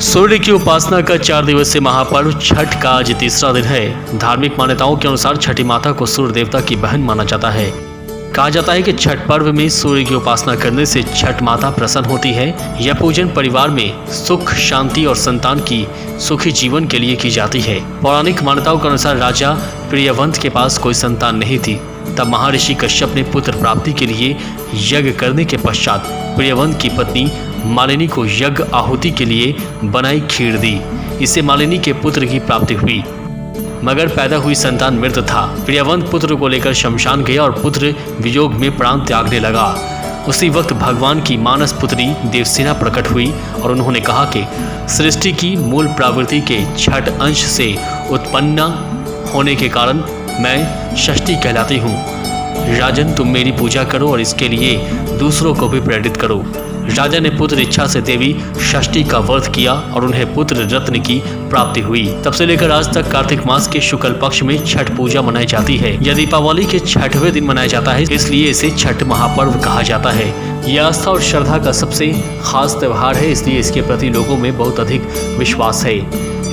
सूर्य की उपासना का 4 दिवसीय महापर्व छठ का आज तीसरा दिन है। धार्मिक मान्यताओं के अनुसार छठी माता को सूर्य देवता की बहन माना जाता है। कहा जाता है कि छठ पर्व में सूर्य की उपासना करने से छठ माता प्रसन्न होती है। यह पूजन परिवार में सुख, शांति और संतान की सुखी जीवन के लिए की जाती है। पौराणिक मान्यताओं के अनुसार राजा प्रियवंत के पास कोई संतान नहीं थी। तब महर्षि कश्यप ने पुत्र प्राप्ति के लिए यज्ञ करने के पश्चात प्रियवंत की पत्नी मालिनी को यज्ञ आहुति के लिए बनाई खीर दी। इससे मालिनी के पुत्र की प्राप्ति हुई, मगर पैदा हुई संतान मृत था। प्रियवंत पुत्र को लेकर शमशान गया और पुत्र वियोग में प्राण त्यागने लगा। उसी वक्त भगवान की मानस पुत्री देवसेना प्रकट हुई और उन्होंने कहा कि सृष्टि की मूल प्रवृत्ति के छठ अंश से उत्पन्न होने के कारण मैं षष्ठी कहलाती हूँ। राजन, तुम मेरी पूजा करो और इसके लिए दूसरों को भी प्रेरित करो। राजा ने पुत्र इच्छा से देवी षष्ठी का व्रत किया और उन्हें पुत्र रत्न की प्राप्ति हुई। तब से लेकर आज तक कार्तिक मास के शुक्ल पक्ष में छठ पूजा मनाई जाती है। यह दीपावली के 6वें दिन मनाया जाता है, इसलिए इसे छठ महापर्व कहा जाता है। यह आस्था और श्रद्धा का सबसे खास त्यौहार है, इसलिए इसके प्रति लोगों में बहुत अधिक विश्वास है।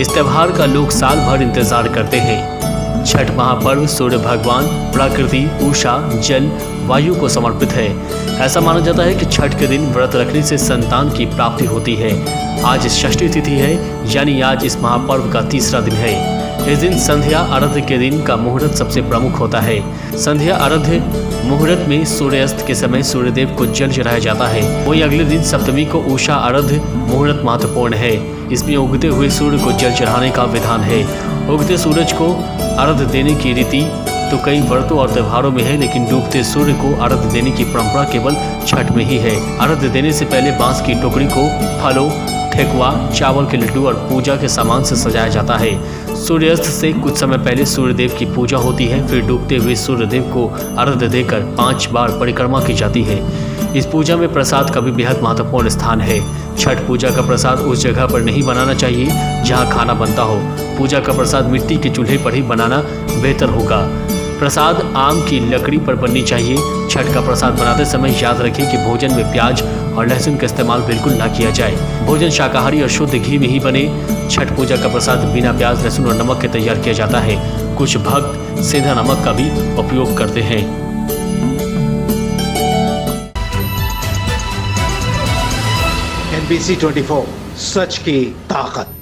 इस त्यौहार का लोग साल भर इंतजार करते हैं। छठ महापर्व सूर्य भगवान, प्रकृति, उषा, जल, वायु को समर्पित है। ऐसा माना जाता है कि छठ के दिन व्रत रखने से संतान की प्राप्ति होती है। आज षष्ठी तिथि है, यानी आज इस महापर्व का तीसरा दिन है। इस दिन संध्या आराध्य के दिन का मुहूर्त सबसे प्रमुख होता है। संध्या आराध्य मुहूर्त में सूर्यास्त के समय सूर्यदेव को जल चढ़ाया जाता है। वही अगले दिन सप्तमी को उषा आराध्य मुहूर्त महत्वपूर्ण है। इसमें उगते हुए सूर्य को जल चढ़ाने का विधान है। उगते सूरज को अर्घ्य देने की रीति तो कई व्रतों और त्योहारों में है, लेकिन डूबते सूर्य को अर्घ्य देने की परंपरा केवल छठ में ही है। अर्घ्य देने से पहले बांस की टोकरी को फलों, ठेकुआ, चावल के लड्डू और पूजा के सामान से सजाया जाता है। सूर्यास्त से कुछ समय पहले सूर्यदेव की पूजा होती है, फिर डूबते हुए सूर्यदेव को अर्घ्य देकर 5 बार परिक्रमा की जाती है। इस पूजा में प्रसाद का भी बेहद महत्वपूर्ण स्थान है। छठ पूजा का प्रसाद उस जगह पर नहीं बनाना चाहिए जहां खाना बनता हो। पूजा का प्रसाद मिट्टी के चूल्हे पर ही बनाना बेहतर होगा। प्रसाद आम की लकड़ी पर बननी चाहिए। छठ का प्रसाद बनाते समय याद रखें कि भोजन में प्याज और लहसुन का इस्तेमाल बिल्कुल ना किया जाए। भोजन शाकाहारी और शुद्ध घी में ही बने। छठ पूजा का प्रसाद बिना प्याज, लहसुन और नमक के तैयार किया जाता है। कुछ भक्त सीधा नमक का भी उपयोग करते हैं। NBC 24 सच की ताकत।